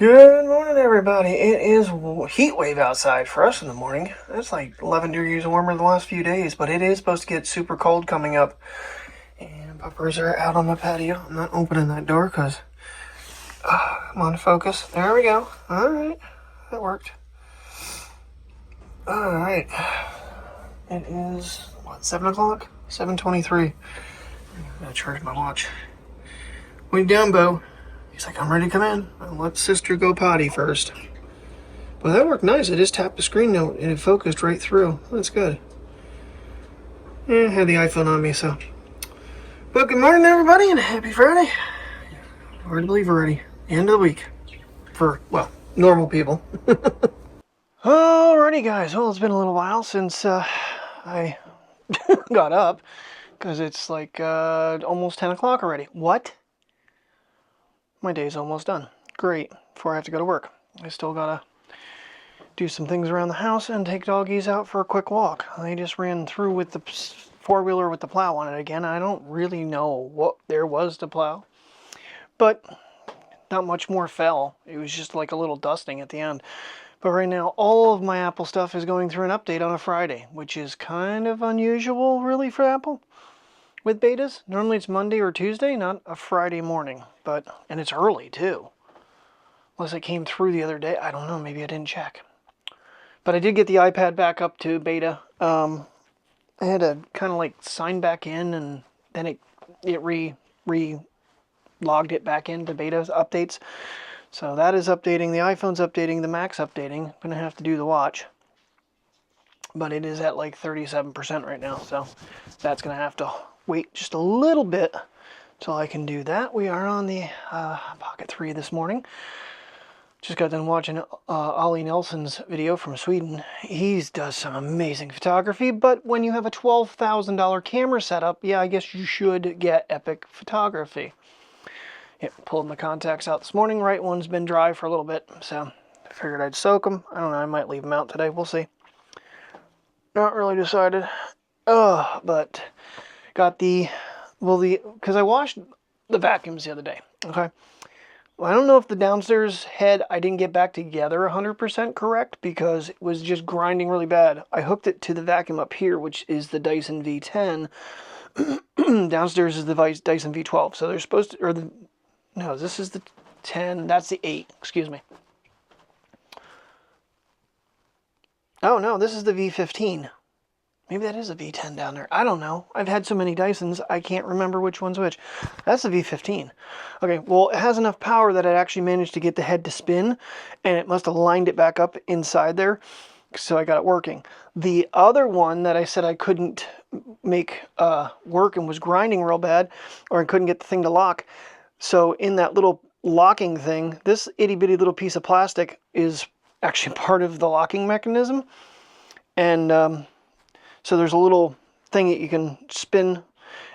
Good morning, everybody. It is heat wave outside for us in the morning. It's like 11 degrees warmer the last few days, but it is supposed to get super cold coming up. And puppers are out on the patio. I'm not opening that door because I'm on focus. There we go. All right, that worked. All right. It is what, 7 o'clock? 7:23. I'm gonna charge my watch. What you doing, Bo? He's like, I'm ready to come in. I'll let sister go potty first. Well, that worked nice. I just tapped the screen note and it focused right through. That's good. I had the iPhone on me, so. But good morning, everybody, and happy Friday. Hard to believe already. End of the week. For, well, normal people. Alrighty, guys. Well, it's been a little while since I got up. Because it's like almost 10 o'clock already. What? My day's almost done. Great. Before I have to go to work. I still gotta do some things around the house and take doggies out for a quick walk. They just ran through with the four-wheeler with the plow on it again. I don't really know what there was to plow, but not much more fell. It was just like a little dusting at the end. But right now, all of my Apple stuff is going through an update on a Friday, which is kind of unusual, really, for Apple with betas. Normally it's Monday or Tuesday, not a Friday morning. And it's early, too. Unless it came through the other day. I don't know. Maybe I didn't check. But I did get the iPad back up to beta. I had to kind of like sign back in, and then it re-logged it back into beta updates. So that is updating. The iPhone's updating. The Mac's updating. I'm going to have to do the watch. But it is at like 37% right now. So that's going to have to wait just a little bit till I can do that. We are on the Pocket 3 this morning. Just got done watching Ollie Nelson's video from Sweden. He does some amazing photography, but when you have a $12,000 camera setup, yeah, I guess you should get epic photography. Yeah, pulled my contacts out this morning. Right one's been dry for a little bit, so I figured I'd soak them. I don't know, I might leave them out today. We'll see. Not really decided. But got because I washed the vacuums the other day, okay? Well, I don't know if the downstairs head I didn't get back together 100% correct because it was just grinding really bad. I hooked it to the vacuum up here, which is the Dyson V10. Downstairs is the Dyson V12. So they're supposed to, no, this is the 10. That's the 8. Excuse me. Oh, no, this is the V15. Maybe that is a V10 down there. I don't know. I've had so many Dysons, I can't remember which one's which. That's the V15. Okay, well, it has enough power that it actually managed to get the head to spin, and it must have lined it back up inside there, so I got it working. The other one that I said I couldn't make work and was grinding real bad, or I couldn't get the thing to lock, so in that little locking thing, this itty-bitty little piece of plastic is actually part of the locking mechanism, and so there's a little thing that you can spin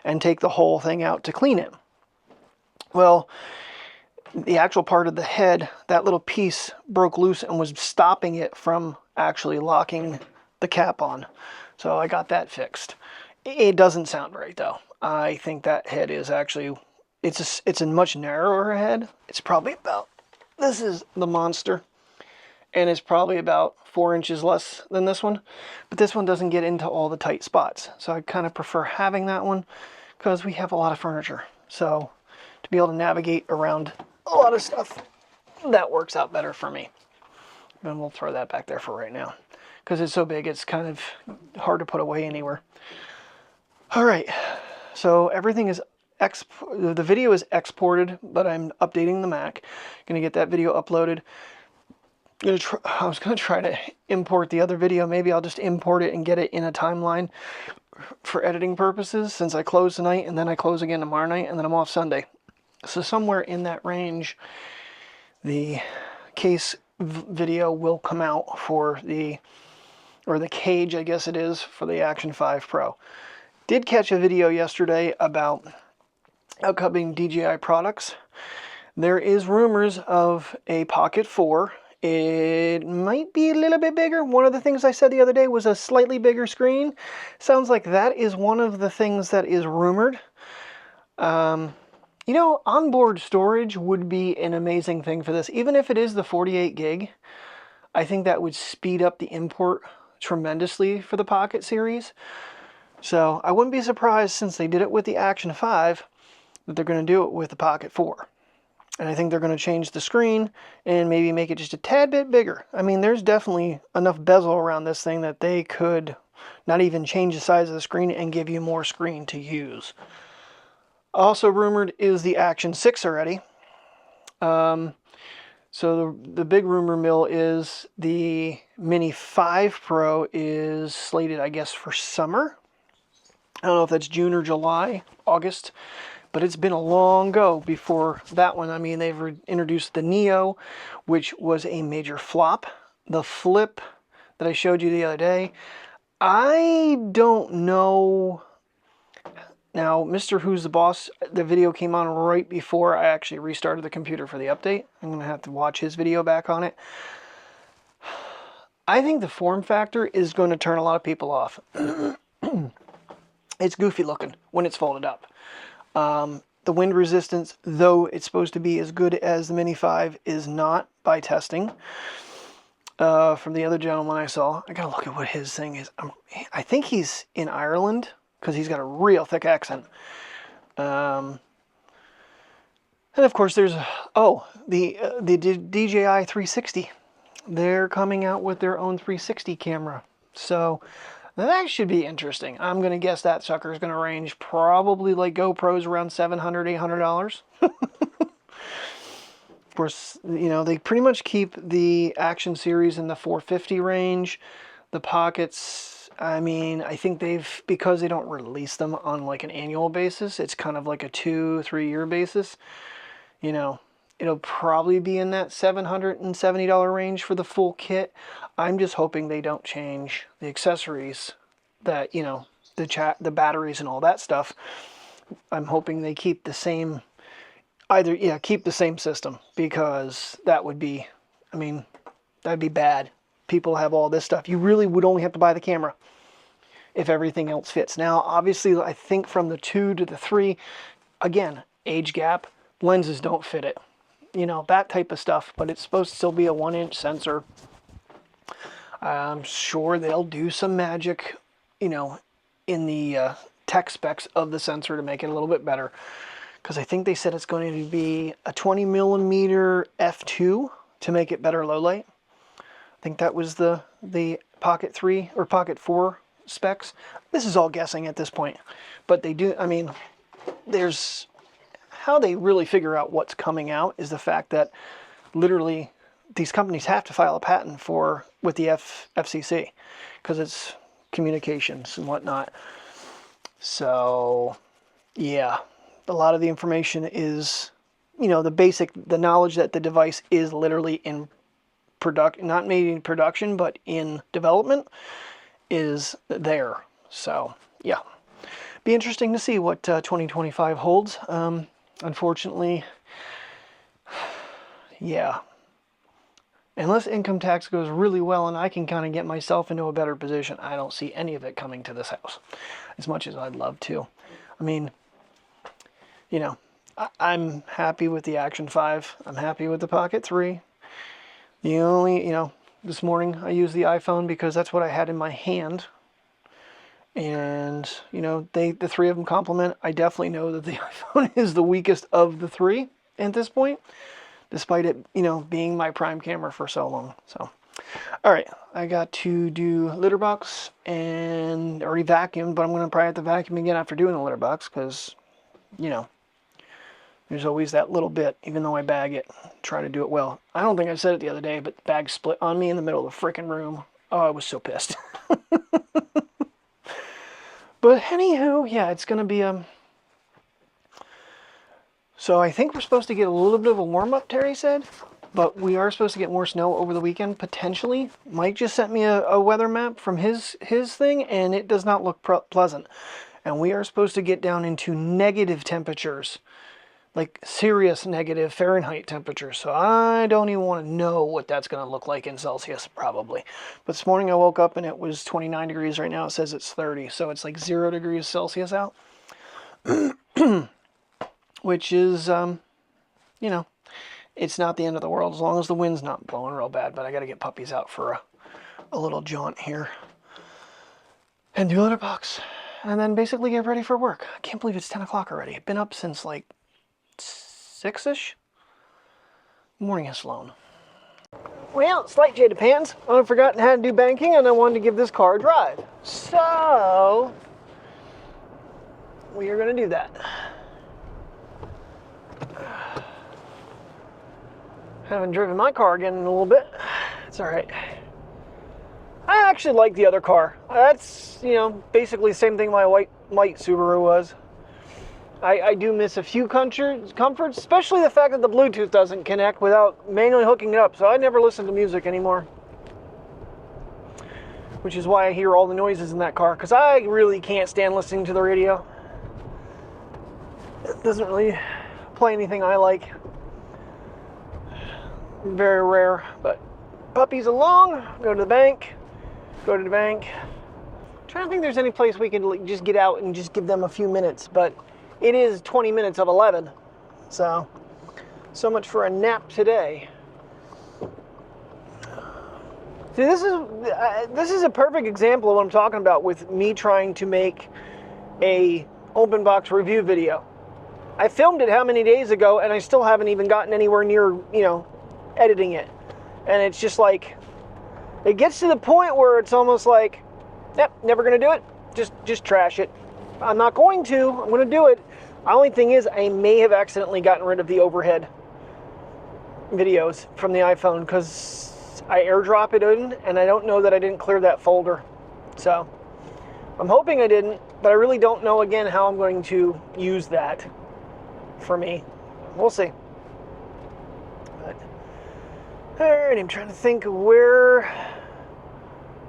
and take the whole thing out to clean it. Well, the actual part of the head, that little piece broke loose and was stopping it from actually locking the cap on. So I got that fixed. It doesn't sound right though. I think that head is actually, it's a much narrower head. It's probably about, this is the monster. And it's probably about 4 inches less than this one. But this one doesn't get into all the tight spots. So I kind of prefer having that one because we have a lot of furniture. So to be able to navigate around a lot of stuff, that works out better for me. And we'll throw that back there for right now. Because it's so big, it's kind of hard to put away anywhere. All right, so everything is the video is exported, but I'm updating the Mac. Gonna get that video uploaded. I was going to try to import the other video. Maybe I'll just import it and get it in a timeline for editing purposes since I close tonight and then I close again tomorrow night and then I'm off Sunday. So somewhere in that range, the case video will come out for the cage, I guess it is, for the Action 5 Pro. Did catch a video yesterday about upcoming DJI products. There is rumors of a Pocket 4. It might be a little bit bigger. One of the things I said the other day was a slightly bigger screen. Sounds like that is one of the things that is rumored. You know, onboard storage would be an amazing thing for this. Even if it is the 48 gig, I think that would speed up the import tremendously for the Pocket series. So I wouldn't be surprised, since they did it with the Action 5, that they're going to do it with the Pocket 4. And I think they're going to change the screen and maybe make it just a tad bit bigger. I mean, there's definitely enough bezel around this thing that they could not even change the size of the screen and give you more screen to use. Also rumored is the Action 6 already. So the big rumor mill is the Mini 5 Pro is slated, I guess, for summer. I don't know if that's June or July, August, but it's been a long go before that one. I mean, they've introduced the Neo, which was a major flop. The Flip that I showed you the other day, I don't know. Now, Mr. Who's the Boss, the video came on right before I actually restarted the computer for the update. I'm going to have to watch his video back on it. I think the form factor is going to turn a lot of people off. It's goofy looking when it's folded up. The wind resistance, though it's supposed to be as good as the Mini 5, is not by testing. From the other gentleman I saw, I gotta look at what his thing is. I think he's in Ireland, because he's got a real thick accent. And of course there's, the DJI 360. They're coming out with their own 360 camera. So that should be interesting. I'm going to guess that sucker is going to range probably like GoPro's around $700, $800. Of course, you know, they pretty much keep the Action series in the $450 range. The Pockets, I mean, I think because they don't release them on like an annual basis, it's kind of like a 2-3 year basis. You know, it'll probably be in that $770 range for the full kit. I'm just hoping they don't change the accessories, that, you know, the batteries and all that stuff. I'm hoping they keep the same, keep the same system, because that would be, I mean, that'd be bad. People have all this stuff. You really would only have to buy the camera if everything else fits. Now, obviously, I think from the 2 to the 3, again, age gap, lenses don't fit it. You know, that type of stuff, but it's supposed to still be a 1-inch sensor. I'm sure they'll do some magic, you know, in the tech specs of the sensor to make it a little bit better. Because I think they said it's going to be a 20mm f2 to make it better low light. I think that was the Pocket 3 or Pocket 4 specs. This is all guessing at this point. But they do, I mean, there's, how they really figure out what's coming out is the fact that literally these companies have to file a patent with the FCC, because it's communications and whatnot. So yeah, a lot of the information is, you know, the knowledge that the device is literally in not made in production, but in development, is there. So yeah, be interesting to see what 2025 holds. Unfortunately, yeah, unless income tax goes really well and I can kind of get myself into a better position, I don't see any of it coming to this house, as much as I'd love to. I mean, you know, I'm happy with the Action 5. I'm happy with the Pocket 3. The only, you know, this morning I used the iPhone because that's what I had in my hand. And, you know, the three of them complement. I definitely know that the iPhone is the weakest of the three at this point, despite it, you know, being my prime camera for so long. So, all right, I got to do litter box and already vacuumed, but I'm going to probably have to vacuum again after doing the litter box, because, you know, there's always that little bit, even though I bag it, try to do it well. I don't think I said it the other day, but the bag split on me in the middle of the freaking room. Oh, I was so pissed. But anywho, yeah, it's going to be so I think we're supposed to get a little bit of a warm-up, Terry said, but we are supposed to get more snow over the weekend, potentially. Mike just sent me a weather map from his thing, and it does not look pleasant. And we are supposed to get down into negative temperatures, like serious negative Fahrenheit temperatures. So I don't even want to know what that's going to look like in Celsius, probably. But this morning I woke up and it was 29 degrees. Right now it says it's 30. So it's like 0 degrees Celsius out. which is, you know, it's not the end of the world as long as the wind's not blowing real bad. But I got to get puppies out for a little jaunt here and do litter box, and then basically get ready for work. I can't believe it's 10 o'clock already. I've been up since like 6-ish. Morning has flown. Well, slight shade of pants. I've forgotten how to do banking, and I wanted to give this car a drive. So we are going to do that. Haven't driven my car again in a little bit. It's all right. I actually like the other car. That's, you know, basically the same thing my white Subaru was. I do miss a few comforts, especially the fact that the Bluetooth doesn't connect without manually hooking it up, so I never listen to music anymore. Which is why I hear all the noises in that car, because I really can't stand listening to the radio. It doesn't really play anything I like. Very rare, but puppies along, go to the bank. I'm trying to think if there's any place we could just get out and just give them a few minutes, but it is 20 minutes of 11, so much for a nap today. See, this is a perfect example of what I'm talking about with me trying to make a open box review video. I filmed it how many days ago, and I still haven't even gotten anywhere near, you know, editing it. And it's just like, it gets to the point where it's almost like, yep, never gonna do it. Just trash it. I'm not going to. I'm gonna do it. The only thing is, I may have accidentally gotten rid of the overhead videos from the iPhone because I airdrop it in, and I don't know that I didn't clear that folder. So I'm hoping I didn't, but I really don't know again how I'm going to use that for me. We'll see. But all right, I'm trying to think of where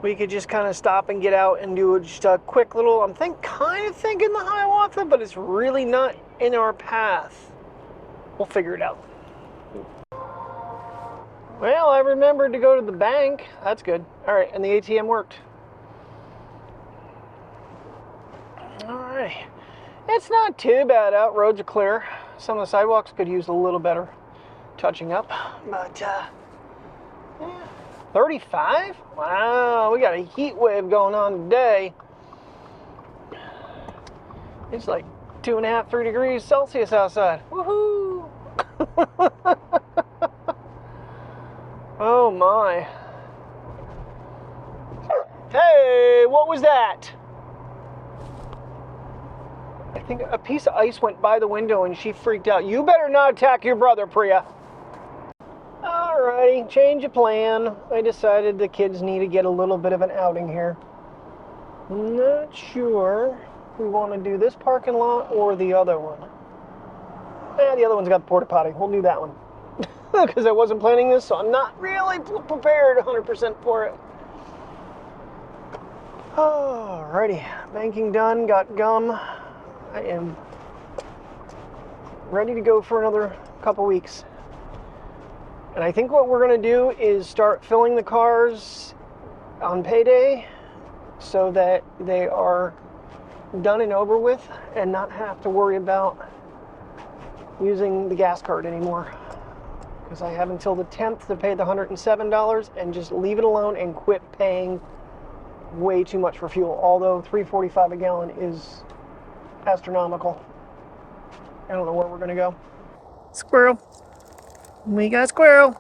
we could just kind of stop and get out and do just a quick little, I'm kind of thinking the Hiawatha, but it's really not in our path. We'll figure it out. Well, I remembered to go to the bank. That's good. All right, and the ATM worked. All right. It's not too bad out. Roads are clear. Some of the sidewalks could use a little better touching up, but yeah. 35? Wow, we got a heat wave going on today. It's like 2.5, 3 degrees Celsius outside. Woohoo! Oh my. Hey, what was that? I think a piece of ice went by the window and she freaked out. You better not attack your brother, Priya. Alrighty, change of plan. I decided the kids need to get a little bit of an outing here. Not sure if we want to do this parking lot or the other one. The other one's got the porta potty. We'll do that one. Because I wasn't planning this, so I'm not really prepared 100% for it. Alrighty, banking done, got gum. I am ready to go for another couple weeks. And I think what we're going to do is start filling the cars on payday so that they are done and over with and not have to worry about using the gas card anymore. Because I have until the 10th to pay the $107 and just leave it alone and quit paying way too much for fuel. Although $3.45 a gallon is astronomical. I don't know where we're going to go. Squirrel. We got squirrel.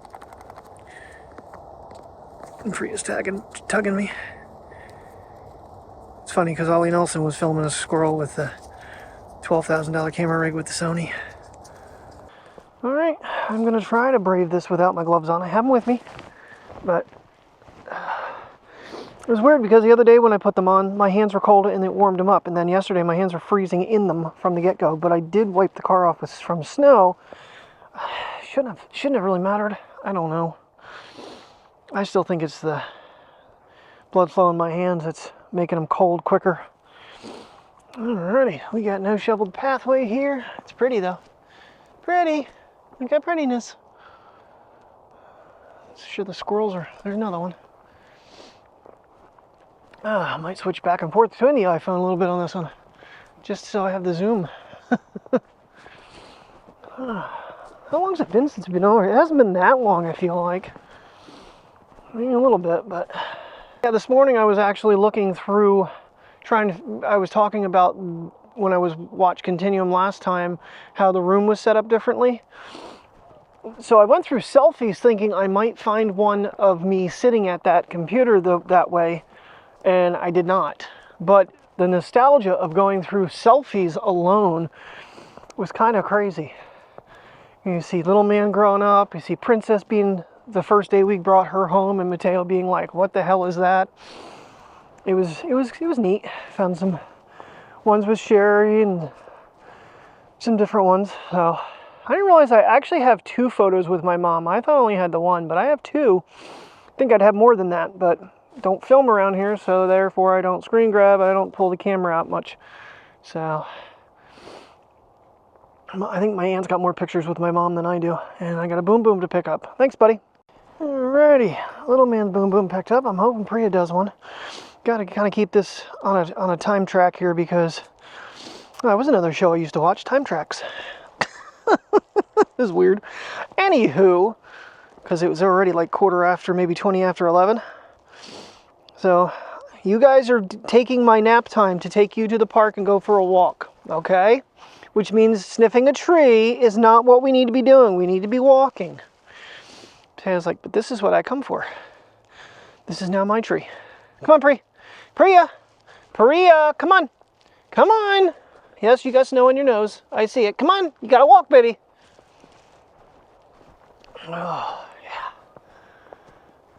And Priya's tugging me. It's funny because Ollie Nelson was filming a squirrel with the $12,000 camera rig with the Sony. Alright, I'm going to try to brave this without my gloves on. I have them with me, but it was weird because the other day when I put them on, my hands were cold and it warmed them up. And then yesterday my hands were freezing in them from the get-go, but I did wipe the car off from snow. Shouldn't have really mattered. I don't know. I still think it's the blood flow in my hands that's making them cold quicker. Alrighty, we got no shoveled pathway here. It's pretty though. Pretty. We got prettiness. Sure, the squirrels are. There's another one. I might switch back and forth between the iPhone a little bit on this one, just so I have the zoom. How long has it been since we've been over here? It hasn't been that long, I feel like. Maybe a little bit, but... Yeah, this morning I was actually looking through, I was talking about when I was watched Continuum last time, how the room was set up differently. So I went through selfies thinking I might find one of me sitting at that computer that way, and I did not. But the nostalgia of going through selfies alone was kind of crazy. You see little man growing up, you see Princess being the first day we brought her home, and Mateo being like, what the hell is that? It was neat. Found some ones with Sherry and some different ones. So I didn't realize I actually have 2 photos with my mom. I thought I only had the 1, but I have 2. I think I'd have more than that, but don't film around here, so therefore I don't screen grab, I don't pull the camera out much. So I think my aunt's got more pictures with my mom than I do, and I got a boom boom to pick up. Thanks, buddy. Alrighty, little man boom boom picked up. I'm hoping Priya does one. Got to kind of keep this on a time track here, because that was another show I used to watch, Time Tracks. This is weird. Anywho, because it was already like quarter after, maybe 20 after 11. So you guys are taking my nap time to take you to the park and go for a walk, okay? Which means sniffing a tree is not what we need to be doing. We need to be walking. I was like, but this is what I come for. This is now my tree. Come on, Priya, come on. Come on. Yes, you got snow on your nose. I see it. Come on, you gotta walk, baby. Oh, yeah.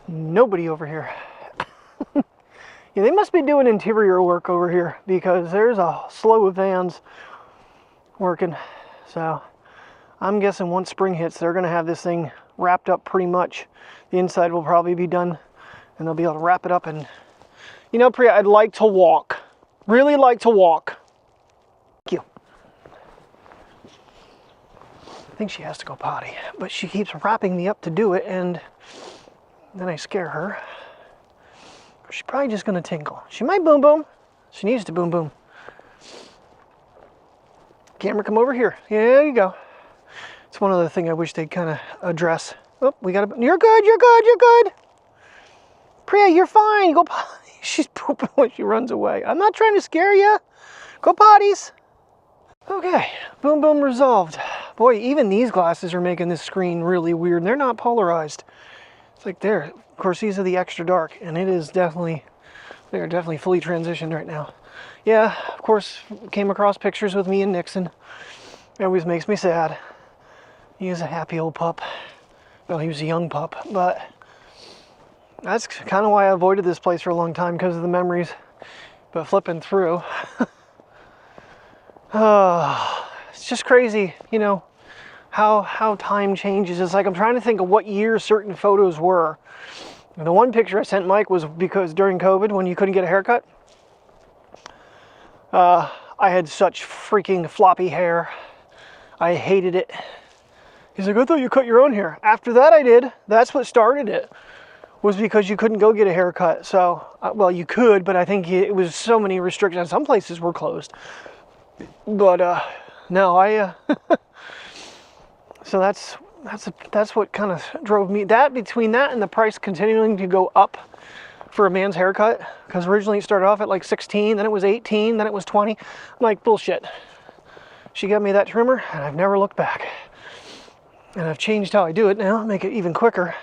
Nobody over here. Yeah, they must be doing interior work over here, because there's a slew of vans working. So I'm guessing once spring hits, they're gonna have this thing wrapped up pretty much. The inside will probably be done, and they'll be able to wrap it up. And you know, Priya, I'd like to walk. Really like to walk. Thank you. I think she has to go potty, but she keeps wrapping me up to do it, and then I scare her. She's probably just gonna tinkle. She might boom boom. She needs to boom boom. Camera, come over here. Yeah, there you go. It's one other thing I wish they'd kind of address. Oh, we got to... You're good. Priya, you're fine. Go potty. She's pooping when she runs away. I'm not trying to scare you. Go potties. Okay, boom boom resolved. Boy, even these glasses are making this screen really weird, and they're not polarized. It's like there. Of course, these are the extra dark, and it is definitely... They're definitely fully transitioned right now. Yeah, of course, came across pictures with me and Nixon. It always makes me sad. He was a happy old pup. Well, he was a young pup, but that's kind of why I avoided this place for a long time, because of the memories. But flipping through, it's just crazy, you know, how time changes. It's like I'm trying to think of what year certain photos were. And the one picture I sent Mike was because during COVID, when you couldn't get a haircut, I had such freaking floppy hair. I hated it. He's like, I thought you cut your own hair. After that, I did. That's what started it, was because you couldn't go get a haircut. So, well, you could, but I think it was so many restrictions. Some places were closed. But no, so that's what kind of drove me. Between that and the price continuing to go up for a man's haircut, because originally it started off at like 16, then it was 18, then it was 20. I'm like, bullshit. She got me that trimmer, and I've never looked back. And I've changed how I do it now, make it even quicker.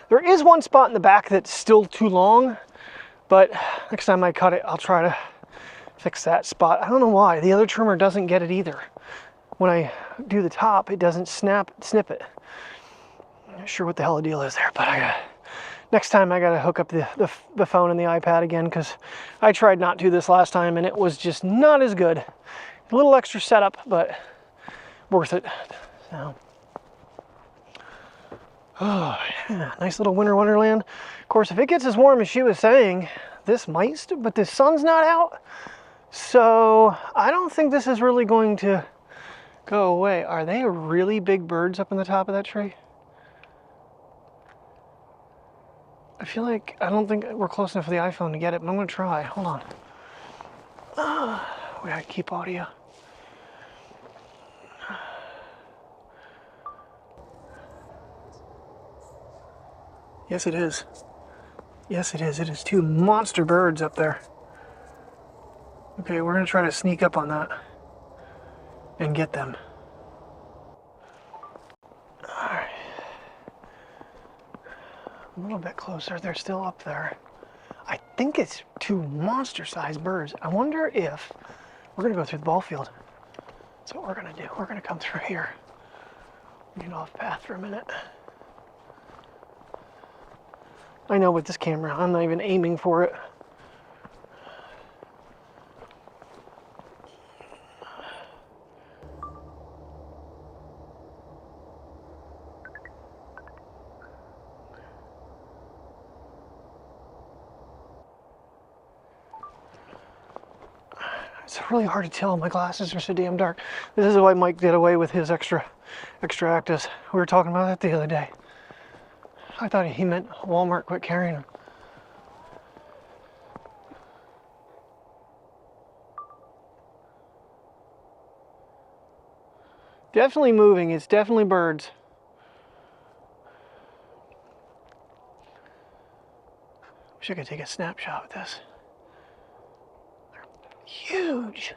There is one spot in the back that's still too long, but next time I cut it, I'll try to fix that spot. I don't know why. The other trimmer doesn't get it either. When I do the top, it doesn't snip it. I'm not sure what the hell the deal is there, but next time I gotta hook up the phone and the iPad again, because I tried not to this last time and it was just not as good. A little extra setup, but worth it. So. Oh, yeah, nice little winter wonderland. Of course, if it gets as warm as she was saying, this might, but the sun's not out. So I don't think this is really going to go away. Are they really big birds up in the top of that tree? I feel like, I don't think we're close enough for the iPhone to get it, but I'm going to try. Hold on. We gotta keep audio. Yes, it is. Yes, it is. It is two monster birds up there. Okay, we're going to try to sneak up on that and get them. Alright. A little bit closer. They're still up there. I think it's two monster-sized birds. I wonder if we're going to go through the ball field. That's what we're going to do. We're going to come through here. Get off path for a minute. I know with this camera, I'm not even aiming for it. It's really hard to tell. My glasses are so damn dark. This is why Mike did away with his extra actives. We were talking about that the other day. I thought he meant Walmart quit carrying them. Definitely moving. It's definitely birds. Wish I could take a snapshot with this. They're huge.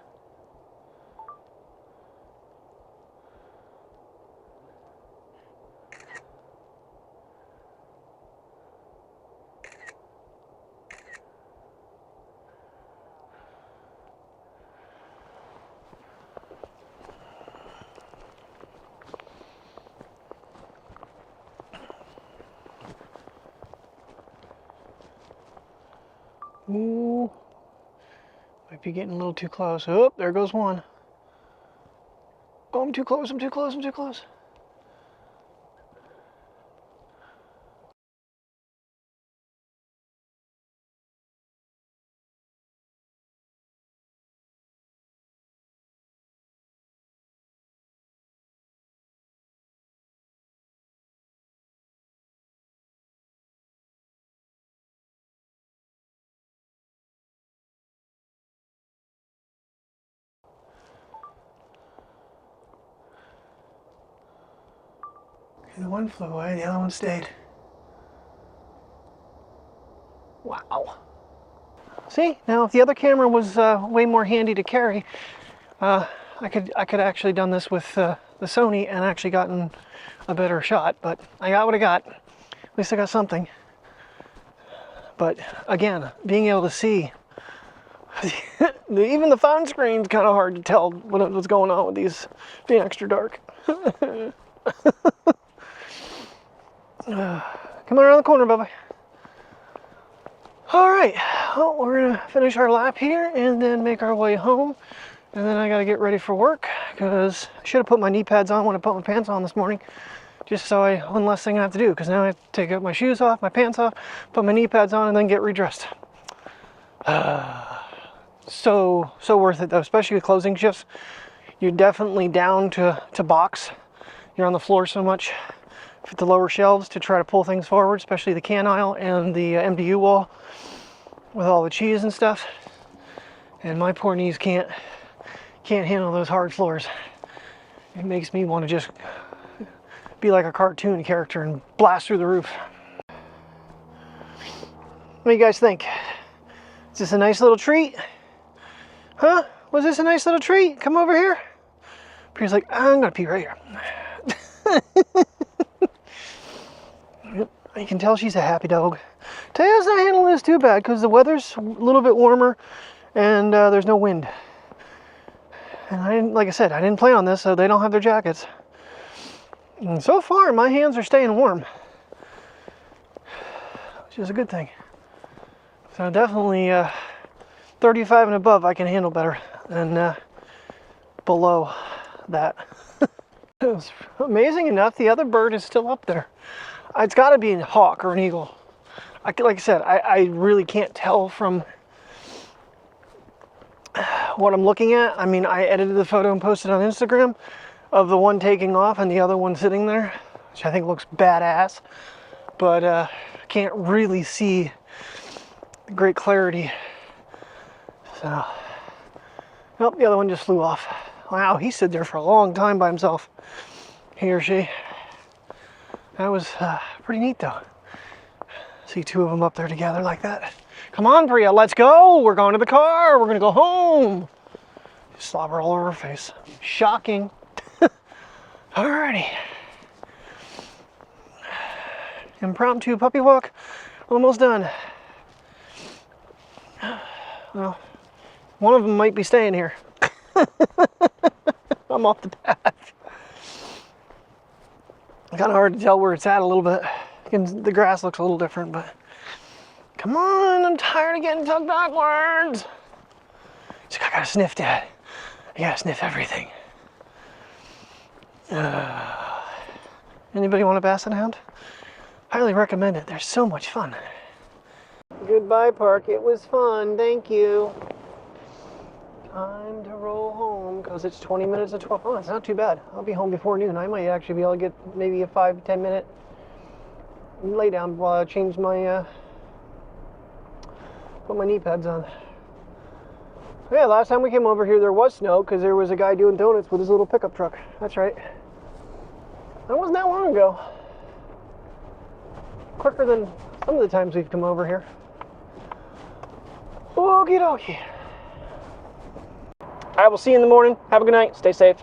Ooh, might be getting a little too close. Oh, there goes one. Oh, I'm too close, I'm too close, I'm too close. And one flew away, the other one stayed. Wow. See, now if the other camera was way more handy to carry, I could actually done this with the Sony and actually gotten a better shot, but I got what I got. At least I got something. But again, being able to see, even the phone screen's kind of hard to tell what's going on with these being extra dark. Come on around the corner, Bubba. All right, well, we're gonna finish our lap here and then make our way home. And then I gotta get ready for work because I should have put my knee pads on when I put my pants on this morning. Just so one less thing I have to do, because now I have to take out my shoes off, my pants off, put my knee pads on, and then get redressed. So worth it though, especially with closing shifts. You're definitely down to box. You're on the floor so much with the lower shelves to try to pull things forward, especially the can aisle and the MDU wall with all the cheese and stuff. And my poor knees can't handle those hard floors. It makes me want to just be like a cartoon character and blast through the roof. What do you guys think? Is this a nice little treat? Huh? Was this a nice little treat? Come over here. He's like, I'm gonna pee right here. You can tell she's a happy dog. Taya's not handling this too bad because the weather's a little bit warmer and there's no wind. And like I said, I didn't plan on this, so they don't have their jackets. And so far, my hands are staying warm, which is a good thing. So definitely 35 and above, I can handle better than below that. It's amazing enough, the other bird is still up there. It's got to be a hawk or an eagle. Like I said, I really can't tell from what I'm looking at. I mean, I edited the photo and posted on Instagram of the one taking off and the other one sitting there, which I think looks badass, but can't really see great clarity. So, nope, the other one just flew off. Wow, he stood there for a long time by himself, he or she. That was pretty neat though. See two of them up there together like that. Come on, Priya, let's go. We're going to the car. We're going to go home. Slobber all over her face. Shocking. Alrighty. Impromptu puppy walk. Almost done. Well, one of them might be staying here. I'm off the path. Kind of hard to tell where it's at a little bit. The grass looks a little different, but come on, I'm tired of getting tugged backwards. So I gotta sniff, Dad. I gotta sniff everything. Anybody want a basset hound? Highly recommend it. They're so much fun. Goodbye, park. It was fun. Thank you. Time to roll home because it's 20 minutes to 12. Oh, it's not too bad. I'll be home before noon. I might actually be able to get maybe a 5-10 minute lay down while I change my put my knee pads on. Yeah, last time we came over here there was snow because there was a guy doing donuts with his little pickup truck. That's right. That wasn't that long ago. Quicker than some of the times we've come over here. Okie dokie. I will see you in the morning. Have a good night. Stay safe.